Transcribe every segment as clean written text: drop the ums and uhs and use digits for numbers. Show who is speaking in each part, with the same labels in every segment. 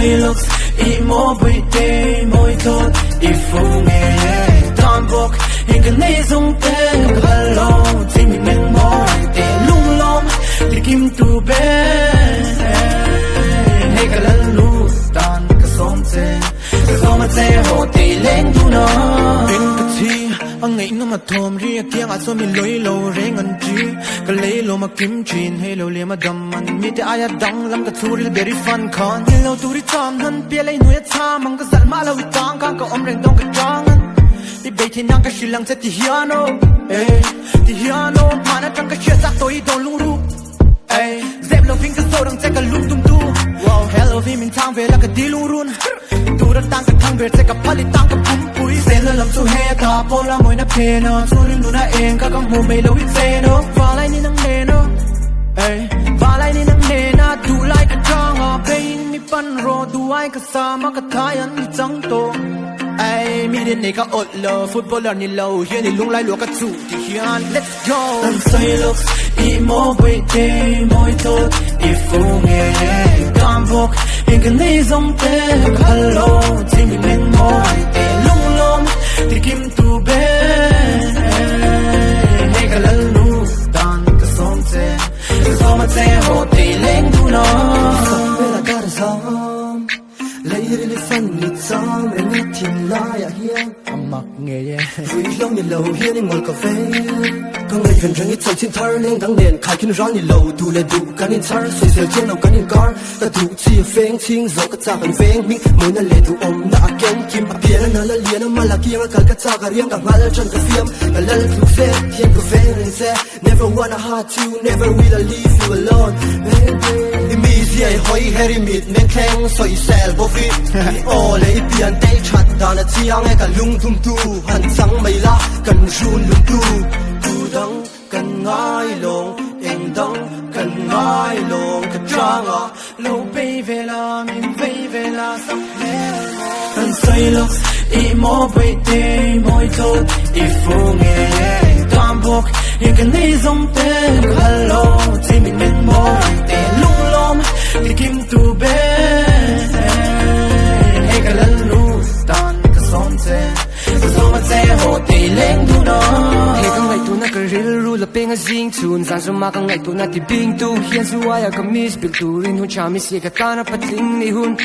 Speaker 1: say looks I mo bui te moi tot I fu nghe tan bok hình cái này giống te hello chỉ mình men mo te lung lom đi kim tu be hey cái lần lu tan cái sông te cái sông mà te hồ te lên tu nó bên cái chi anh nghĩ nó mà thòm ria tiếng à xóm mình lối lâu rèn anh chi cái lấy lâu mà kiếm chuyện hay lâu liền mà đâm anh mi te ai đắng lắm cái thua đi very fun con như lâu tu đi chọn hắn bia lấy nuôi cha mang cái giận mà lâu tăng càng có âm rèn đông cái trang đi bay thì năng cái sự lăng sẽ thì hiano thì hiano mà nó trong cái chuyện giác tôi đâu lung ru dẹp lâu phim cái sâu đang chạy cái lung tung tu wow hello vì mình thang về là cái đi lung run tu đã tăng cái thang về chạy cái pali tăng cái bum bụi sẽ là làm su he ta po la môi na pe no su rin nu na em các con hồn mây lâu ít xe no và lại ni năng nề no và lại ni năng nề na tu lại cái trang à bay mi pan ro tu ai cái sa mà cái thái anh đi trắng to mi đến này các ốt lờ footballer ni lâu hiện ni lung lại lúa các chủ thì hiện let's go tan say looks I mo bui te moi tot I fu nghe tan bok hình cái này giống te hello chỉ mình men mo te lung lom đi kim tu be hey cái lần lu tan cái sông te cái sông mà te hồ te lên tu nó về là cả sông lấy đi phân đi sông em nghe thiên la ya hiền mặc nghề vui lòng nhìn lâu hiền ngồi cà phê con người gần răng ít say trên thar lên đắng đèn khai kinh rán nhìn lâu tu lệ đủ cả nên thar xoay xoay trên đầu cả nên car ta đủ chia phèn chinh gió cả cha gần phèn mi mới là lệ đủ om đã kén kim bia là là liền mà là kia cả cả cha cả riêng cả ngal chân cả phim cả là lúc phèn thiên cả phèn nên sẽ never wanna hurt you never will I leave you alone mi gì hoi heri mit men keng soi sel bo fi o le pian te chat dan chiang ka lung tum tu han sang mai la kan run lung tu dang kan ngai long eng dang kan ngai long ka tranga lo pe vela min pe vela sak le kan say looks I mo bui te moi tot I fu nghe tam bok hình cái này giống te hello chỉ mình men mo te lung lom đi kim tu be hey cái lần lu tan cái sông te cái sông mà te hồ te lên tu nó hey cái ngày tu na cái real ru là pe nga jing chun zan so ma cái ngày tu na ti bing tu hian su ai ka miss bil tu rin hun cha mi se ka ta na patling ni hun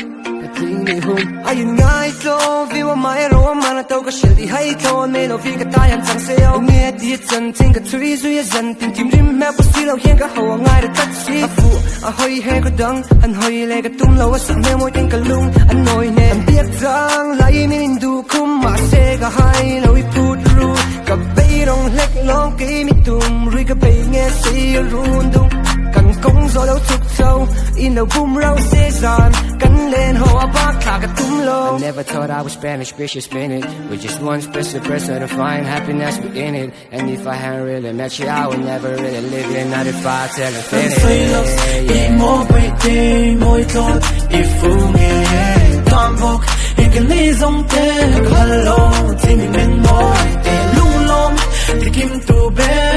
Speaker 1: ai ngai to vi wa mai ro ma na to ka shil di hai to ne lo vi ka ta yan chang se yo nghe ti chan thing ka three zu ya zan tin tim rim ma pa si lo hian ka ho ngai ra tat si fu a hoi he ka dang an hoi le ka tum lo sa me moi tin ka lung an noi ne an biak jang lai min du kum ma se ka hai lo I put ru ka be rong lek long ke mi tum ri ka be nghe si run dung kan kong zo lo chuk chau in lo bum rau se zan kan len ho ba kha ka tum lo I never thought I was Spanish precious minute with just one special person to find happiness within it and if I hadn't really met you I would never really live it not if I tell it finish I mo bui te moi tot I fu nghe tam bok hình cái này giống te hello chỉ mình men mo te lung lom đi kim tu be